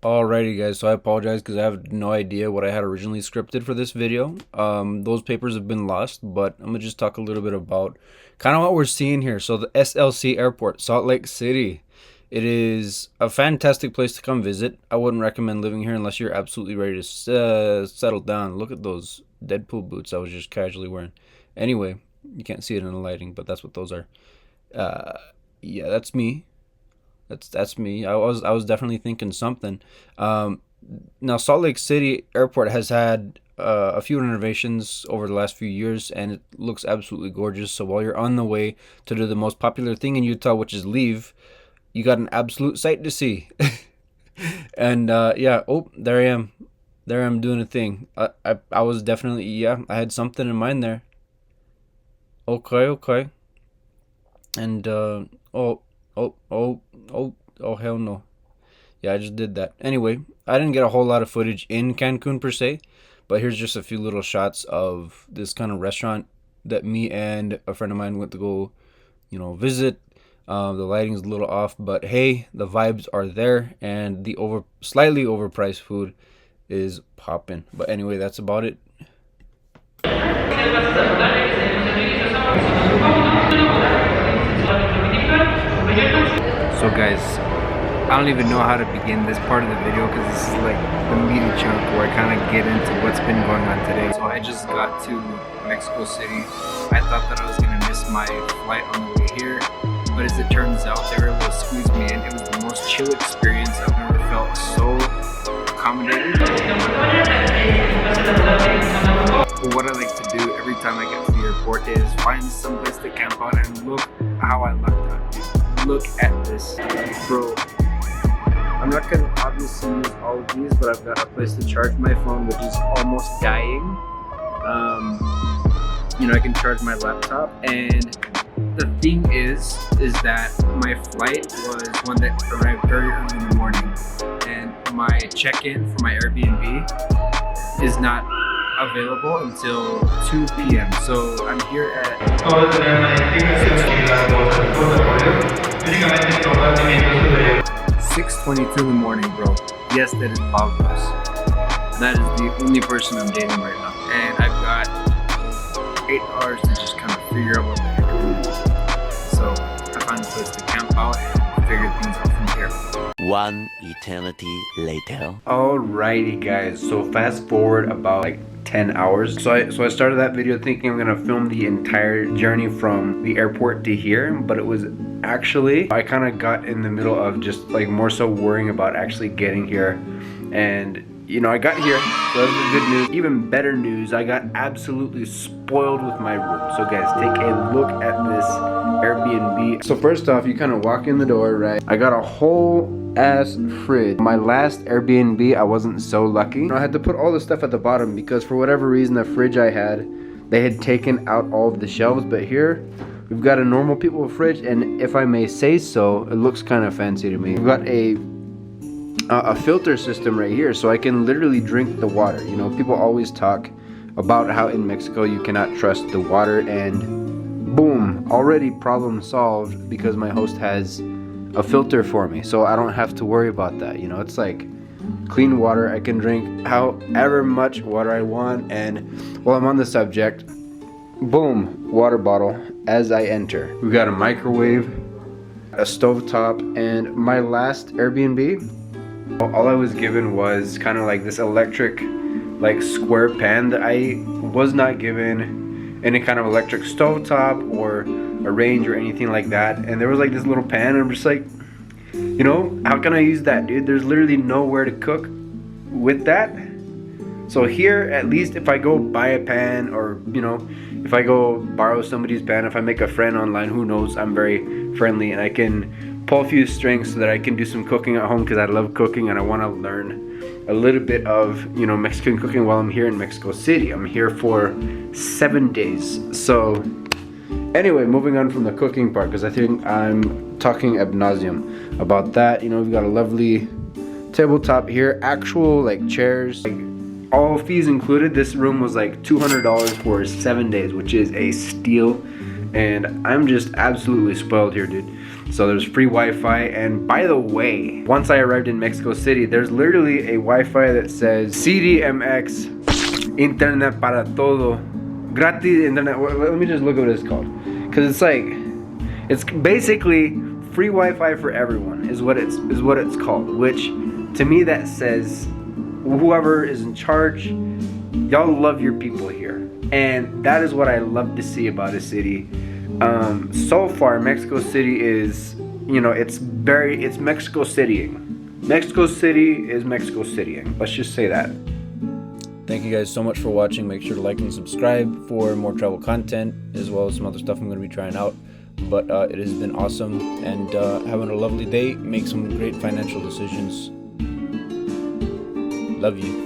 Alrighty guys, so I apologize because I have no idea what I had originally scripted for this video. Those papers have been lost, but I'm gonna just talk a little bit about kind of what we're seeing here. So the SLC Airport, Salt Lake City. It is a fantastic place to come visit. I wouldn't recommend living here unless you're absolutely ready to settle down. Look at those Deadpool boots I was just casually wearing. Anyway, you can't see it in the lighting, but that's what those are. Yeah, that's me. That's me. I was definitely thinking something. Now Salt Lake City Airport has had a few renovations over the last few years, and it looks absolutely gorgeous. So while you're on the way to do the most popular thing in Utah, which is leave, you got an absolute sight to see. And yeah, oh, there I am. There I'm doing a thing. I was definitely, yeah, I had something in mind there. Okay. And oh hell no. Yeah, I just did that. Anyway, I didn't get a whole lot of footage in Cancun per se, but here's just a few little shots of this kind of restaurant that me and a friend of mine went to go, visit. The lighting's a little off, but hey, the vibes are there, and the slightly overpriced food is popping. But anyway, that's about it. So guys, I don't even know how to begin this part of the video because this is like the meaty chunk where I kind of get into what's been going on today. So I just got to Mexico City. I thought that I was going to miss my flight on the way here, but as it turns out, they were able to squeeze me in. It was the most chill experience. I've never felt so accommodated. But what I like to do every time I get to the airport is find some place to camp out, and look how I lucked out, dude. Look at this, bro. I'm not gonna obviously use all of these, but I've got a place to charge my phone, which is almost dying. I can charge my laptop, and the thing is that my flight was one that arrived very early in the morning, and my check-in for my Airbnb is not available until 2 p.m. So I'm here at 6:22 in the morning, bro. Yes, that is Pablo's. That is the only person I'm dating right now, and I've got 8 hours to just kind of figure out what the heck I'm doing. So I find a place to camp out and figure things out from here. One eternity later. Alrighty guys, so fast forward about like 10 hours. So I started that video thinking I'm gonna film the entire journey from the airport to here, but it was actually, I kind of got in the middle of just like more so worrying about actually getting here. And I got here, so that's the good news. Even better news, I got absolutely spoiled with my room. So guys, take a look at this Airbnb. So first off, you kind of walk in the door, right? I got a whole ass fridge. My last Airbnb, I wasn't so lucky. I had to put all the stuff at the bottom because for whatever reason, the fridge I had, they had taken out all of the shelves. But here, we've got a normal people fridge, and if I may say so, it looks kind of fancy to me. We've got a filter system right here, so I can literally drink the water. People always talk about how in Mexico you cannot trust the water, and boom, already problem solved because my host has a filter for me, so I don't have to worry about that. It's like clean water. I can drink however much water I want. And while I'm on the subject, boom, water bottle as I enter. We've got a microwave, a stovetop, and my last Airbnb, all I was given was kind of like this electric like square pan that I was not given any kind of electric stovetop or a range or anything like that. And there was like this little pan, and I'm just like, how can I use that, dude? There's literally nowhere to cook with that. So here, at least if I go buy a pan, or if I go borrow somebody's pan, if I make a friend online, who knows, I'm very friendly and I can pull a few strings so that I can do some cooking at home, because I love cooking and I want to learn a little bit of Mexican cooking while I'm here in Mexico City. I'm here for 7 days. So anyway, moving on from the cooking part, because I think I'm talking ad nauseum about that. We've got a lovely tabletop here, actual like chairs, like, all fees included. This room was like $200 for 7 days, which is a steal. and I'm just absolutely spoiled here, dude. So there's free Wi-Fi, and by the way, once I arrived in Mexico City, there's literally a Wi-Fi that says CDMX Internet para todo, gratis internet. Let me just look at what it's called, because it's like, it's basically free Wi-Fi for everyone is what it's called. Which to me that says whoever is in charge, y'all love your people here, and that is what I love to see about a city. So far, Mexico City is, you know, it's Mexico Citying. Mexico City is Mexico Citying. Let's just say that. Thank you guys so much for watching. Make sure to like and subscribe for more travel content, as well as some other stuff I'm going to be trying out. But it has been awesome, and having a lovely day. Make some great financial decisions. Love you.